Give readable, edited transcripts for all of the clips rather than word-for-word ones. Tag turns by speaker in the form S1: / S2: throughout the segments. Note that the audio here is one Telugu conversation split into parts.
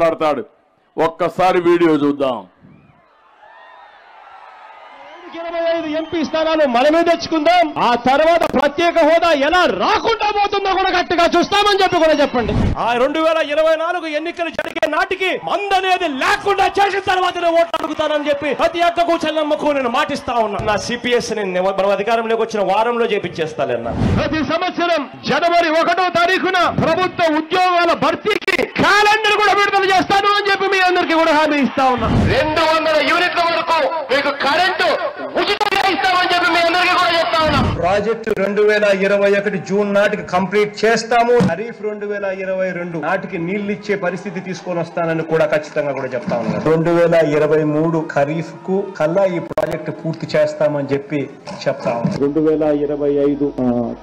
S1: మాట్లాడతాడు. ఒక్కసారి వీడియో చూద్దాం.
S2: 25 ఎంపీ స్థానాలు మనమే తెచ్చుకుందాం. ఆ తర్వాత ప్రత్యేక హోదా ఎలా రాకుండా పోతుందో కూడా గట్టిగా చూస్తామని చెప్పి కూడా చెప్పండి. ఆ 2024 ఎన్నికలు జరిగే నాటికి మందనేది లేకుండా చేసిన తర్వాతనే ఓట్లు అడుగుతానని చెప్పి ప్రతి అక్కకు చెల్లమ్మకు నేను మాటిస్తా ఉన్నా. నా సిపిఎస్ మనం అధికారంలోకి వచ్చిన వారంలో చేపించేస్తానన్నా. ప్రతి సంవత్సరం జనవరి 1వ తారీఖున ప్రభుత్వ ఉద్యోగాల భర్తీకి క్యాలెండర్ కూడా విడుదల చేస్తాను అని చెప్పి మీ అందరికీ కూడా హామీ ఇస్తా ఉన్నా. 200 యూనిట్ల వరకు మీకు కరెంటు ఉచితంగా ఇస్తామని చెప్పి మీ అందరికీ కూడా చెప్తా ఉన్నాం.
S3: ప్రాజెక్టు 2021 జూన్ నాటికి కంప్లీట్ చేస్తాము. ఖరీఫ్ 2022 నాటికి నీళ్లు ఇచ్చే పరిస్థితి తీసుకొని వస్తానని కూడా ఖచ్చితంగా కూడా చెప్తా ఉన్నాం. 2023 ఖరీఫ్ కు కల్లా ఈ ప్రాజెక్టు పూర్తి చేస్తామని చెప్పి చెప్తా ఉన్నాం.
S4: 2025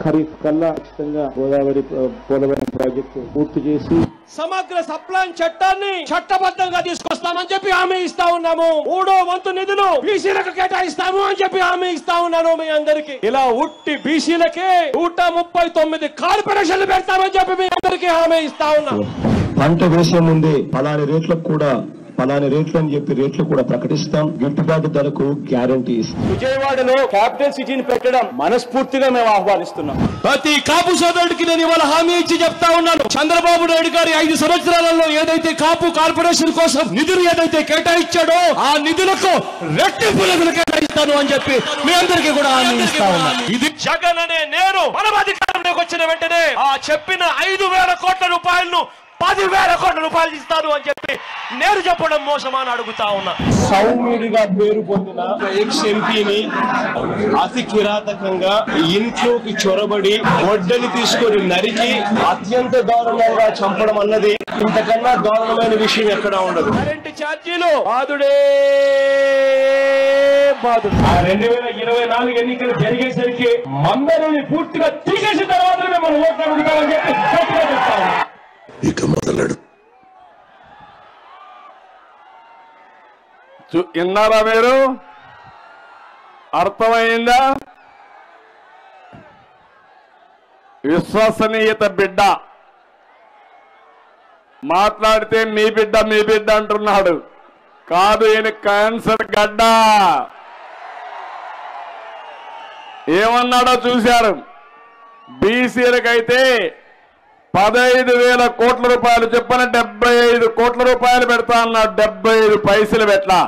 S4: ఖరీఫ్ కల్లా ఖచ్చితంగా గోదావరి పోలవరం ప్రాజెక్టు పూర్తి చేసి
S2: సమగ్ర సప్లాన్ చట్టాన్ని చట్టబద్ధంగా తీసుకొస్తామని చెప్పి హామీ ఇస్తా ఉన్నాము. 3వ వంతు నిధులు బీసీలకు కేటాయిస్తాము అని చెప్పి హామీ ఇస్తా ఉన్నాను మీ అందరికి. ఇలా ఉట్టి బీసీలకే 139 కార్పొరేషన్లు పెడతామని చెప్పి మీ అందరికి హామీ ఇస్తా ఉన్నాము.
S4: పంట వేసే ముందే పలాని రేట్లకు కూడా పలాని రేట్లు అని చెప్పి రేట్లు కూడా ప్రకటిస్తాం. గిట్టుబాటు ధరకు గ్యారంటీ ఇస్తాం.
S3: విజయవాడలో క్యాపిటల్ సిటీని పెట్టడం మనస్ఫూర్తిగా మేము ఆహ్వానిస్తున్నాం.
S2: ప్రతి కాపు సోదరుడికి నేను ఇవాళ హామీ ఇచ్చి చెప్తా ఉన్నాను. చంద్రబాబు నాయుడు గారి 5 సంవత్సరాలలో ఏదైతే కాపు కార్పొరేషన్ కోసం నిధులు ఏదైతే కేటాయించాడో ఆ నిధులకు రెట్టింపు నిధులు కేటాయిస్తాను అని చెప్పి మీ అందరికీ కూడా హామీ ఇస్తా ఉన్నాను. ఇది జగన్ అనే నేను మనం అధికారంలోకి వచ్చిన వెంటనే ఆ చెప్పిన 5,000 కోట్ల రూపాయలను 10,000 కోట్ల రూపాయలు ఇస్తాను అని చెప్పి నేను చెప్పడం మోసమని అడుగుతా ఉన్నా.
S4: సౌమ్యుడిగా పేరు పొందిన ఎక్స్ ఎంపీని అతి కిరాతకంగా ఇంట్లోకి చొరబడి గొడ్డలి తీసుకొని నరికి అత్యంత దారుణంగా చంపడం అన్నది ఇంతకన్నా దారుణమైన విషయం ఎక్కడా ఉండదు.
S2: కరెంటు ఛార్జీలు బాదుడే బాదుడు.
S4: 2024 ఎన్నికలు జరిగేసరికి మందరిని పూర్తిగా తీసేసిన తర్వాత మనం ఓట్లు అడుగుతామని చెప్పి గట్టిగా చెప్తాము.
S5: ఇక మొదలడు.
S1: విన్నారా మీరు? అర్థమైందా? విశ్వసనీయత బిడ్డ మాట్లాడితే మీ బిడ్డ అంటున్నాడు. కాదు, ఈయన క్యాన్సర్ గడ్డ. ఏమన్నాడో చూశారు. బీసీలకైతే 15,000 కోట్ల రూపాయలు చెప్పిన 75 కోట్ల రూపాయలు పెడతా అన్నాడు. 75 పైసలు పెట్టలా.